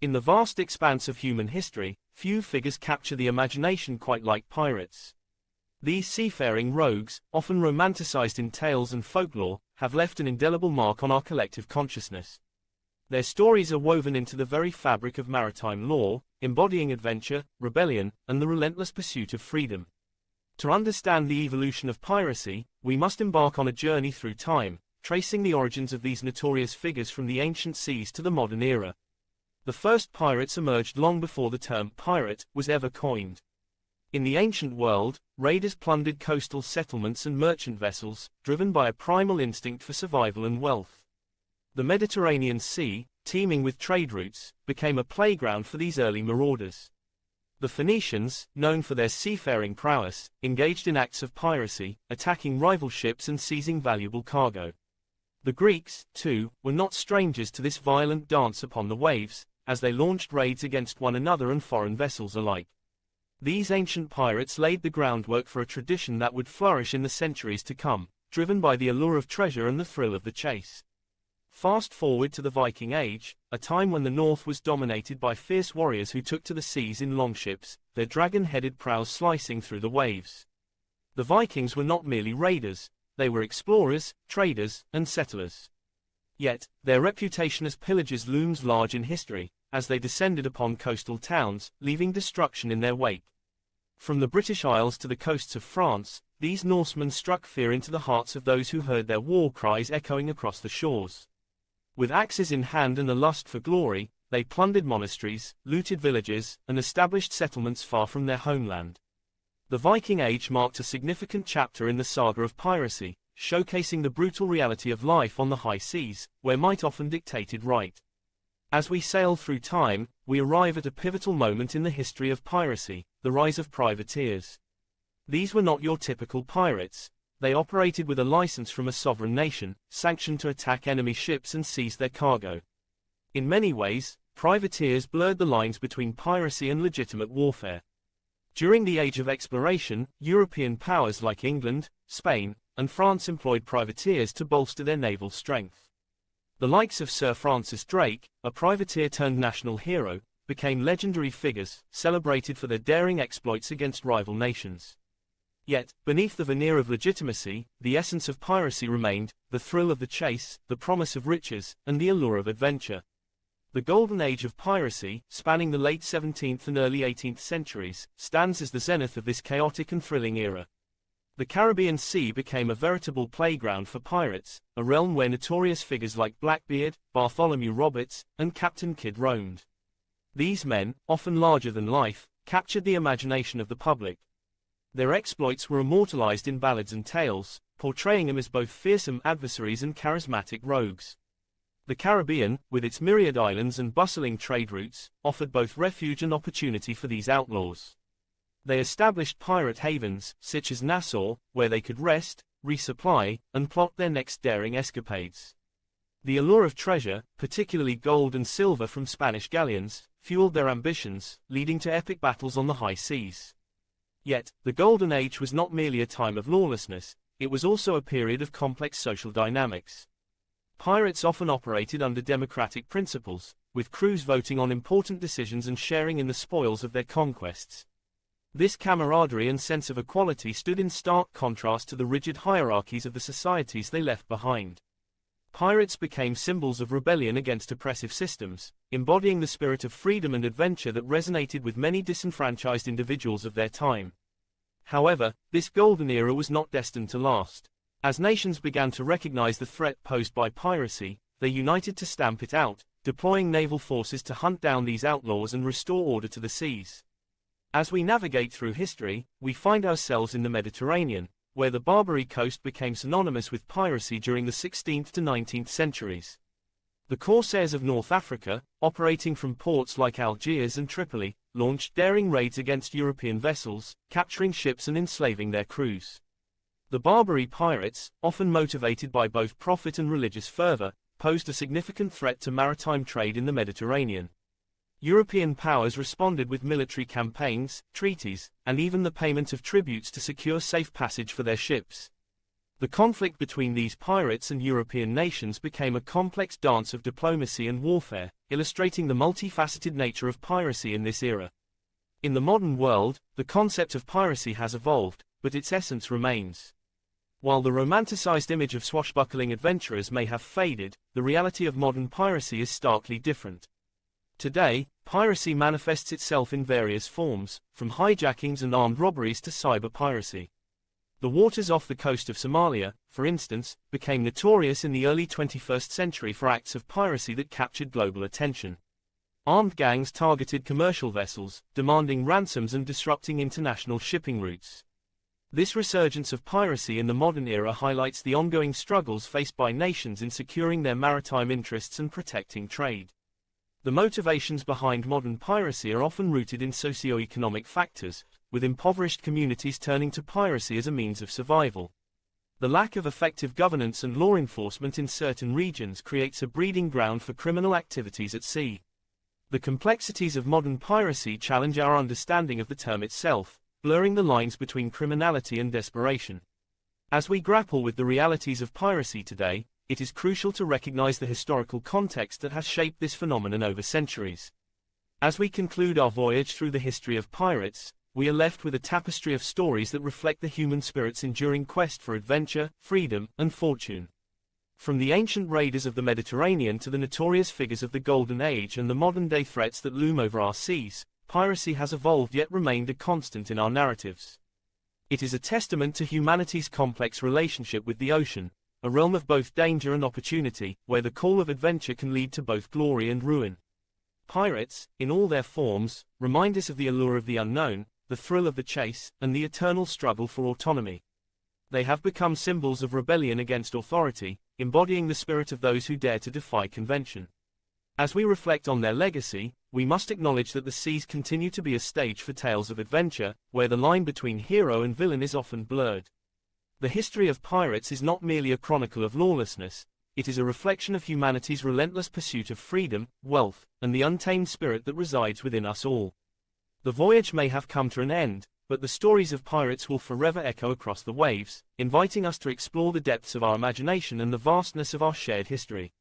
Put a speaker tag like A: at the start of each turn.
A: In the vast expanse of human history, few figures capture the imagination quite like pirates. These seafaring rogues, often romanticized in tales and folklore, have left an indelible mark on our collective consciousness. Their stories are woven into the very fabric of maritime lore, embodying adventure, rebellion, and the relentless pursuit of freedom. To understand the evolution of piracy, we must embark on a journey through time, tracing the origins of these notorious figures from the ancient seas to the modern era. The first pirates emerged long before the term pirate was ever coined. In the ancient world, raiders plundered coastal settlements and merchant vessels, driven by a primal instinct for survival and wealth. The Mediterranean Sea, teeming with trade routes, became a playground for these early marauders. The Phoenicians, known for their seafaring prowess, engaged in acts of piracy, attacking rival ships and seizing valuable cargo. The Greeks, too, were not strangers to this violent dance upon the waves, as they launched raids against one another and foreign vessels alike. These ancient pirates laid the groundwork for a tradition that would flourish in the centuries to come, driven by the allure of treasure and the thrill of the chase. Fast forward to the Viking Age, a time when the North was dominated by fierce warriors who took to the seas in longships, their dragon-headed prows slicing through the waves. The Vikings were not merely raiders, they were explorers, traders, and settlers. Yet, their reputation as pillagers looms large in history, as they descended upon coastal towns, leaving destruction in their wake. From the British Isles to the coasts of France, these Norsemen struck fear into the hearts of those who heard their war cries echoing across the shores. With axes in hand and a lust for glory, they plundered monasteries, looted villages, and established settlements far from their homeland. The Viking Age marked a significant chapter in the saga of piracy, showcasing the brutal reality of life on the high seas, where might often dictated right. As we sail through time, we arrive at a pivotal moment in the history of piracy, the rise of privateers. These were not your typical pirates. They operated with a license from a sovereign nation, sanctioned to attack enemy ships and seize their cargo. In many ways, privateers blurred the lines between piracy and legitimate warfare. During the Age of Exploration, European powers like England, Spain, and France employed privateers to bolster their naval strength. The likes of Sir Francis Drake, a privateer-turned national hero, became legendary figures, celebrated for their daring exploits against rival nations. Yet, beneath the veneer of legitimacy, the essence of piracy remained, the thrill of the chase, the promise of riches, and the allure of adventure. The golden age of piracy, spanning the late 17th and early 18th centuries, stands as the zenith of this chaotic and thrilling era. The Caribbean Sea became a veritable playground for pirates, a realm where notorious figures like Blackbeard, Bartholomew Roberts, and Captain Kidd roamed. These men, often larger than life, captured the imagination of the public. Their exploits were immortalized in ballads and tales, portraying them as both fearsome adversaries and charismatic rogues. The Caribbean, with its myriad islands and bustling trade routes, offered both refuge and opportunity for these outlaws. They established pirate havens, such as Nassau, where they could rest, resupply, and plot their next daring escapades. The allure of treasure, particularly gold and silver from Spanish galleons, fueled their ambitions, leading to epic battles on the high seas. Yet, the Golden Age was not merely a time of lawlessness, it was also a period of complex social dynamics. Pirates often operated under democratic principles, with crews voting on important decisions and sharing in the spoils of their conquests. This camaraderie and sense of equality stood in stark contrast to the rigid hierarchies of the societies they left behind. Pirates became symbols of rebellion against oppressive systems, embodying the spirit of freedom and adventure that resonated with many disenfranchised individuals of their time. However, this golden era was not destined to last. As nations began to recognize the threat posed by piracy, they united to stamp it out, deploying naval forces to hunt down these outlaws and restore order to the seas. As we navigate through history, we find ourselves in the Mediterranean, where the Barbary coast became synonymous with piracy during the 16th to 19th centuries. The Corsairs of North Africa, operating from ports like Algiers and Tripoli, launched daring raids against European vessels, capturing ships and enslaving their crews. The Barbary pirates, often motivated by both profit and religious fervor, posed a significant threat to maritime trade in the Mediterranean. European powers responded with military campaigns, treaties, and even the payment of tributes to secure safe passage for their ships. The conflict between these pirates and European nations became a complex dance of diplomacy and warfare, illustrating the multifaceted nature of piracy in this era. In the modern world, the concept of piracy has evolved, but its essence remains. While the romanticized image of swashbuckling adventurers may have faded, the reality of modern piracy is starkly different. Today, piracy manifests itself in various forms, from hijackings and armed robberies to cyber piracy. The waters off the coast of Somalia, for instance, became notorious in the early 21st century for acts of piracy that captured global attention. Armed gangs targeted commercial vessels, demanding ransoms and disrupting international shipping routes. This resurgence of piracy in the modern era highlights the ongoing struggles faced by nations in securing their maritime interests and protecting trade. The motivations behind modern piracy are often rooted in socio-economic factors, with impoverished communities turning to piracy as a means of survival. The lack of effective governance and law enforcement in certain regions creates a breeding ground for criminal activities at sea. The complexities of modern piracy challenge our understanding of the term itself, blurring the lines between criminality and desperation. As we grapple with the realities of piracy today, it is crucial to recognize the historical context that has shaped this phenomenon over centuries. As we conclude our voyage through the history of pirates, we are left with a tapestry of stories that reflect the human spirit's enduring quest for adventure, freedom, and fortune. From the ancient raiders of the Mediterranean to the notorious figures of the Golden Age and the modern-day threats that loom over our seas, piracy has evolved yet remained a constant in our narratives. It is a testament to humanity's complex relationship with the ocean, a realm of both danger and opportunity, where the call of adventure can lead to both glory and ruin. Pirates, in all their forms, remind us of the allure of the unknown, the thrill of the chase, and the eternal struggle for autonomy. They have become symbols of rebellion against authority, embodying the spirit of those who dare to defy convention. As we reflect on their legacy, we must acknowledge that the seas continue to be a stage for tales of adventure, where the line between hero and villain is often blurred. The history of pirates is not merely a chronicle of lawlessness, it is a reflection of humanity's relentless pursuit of freedom, wealth, and the untamed spirit that resides within us all. The voyage may have come to an end, but the stories of pirates will forever echo across the waves, inviting us to explore the depths of our imagination and the vastness of our shared history.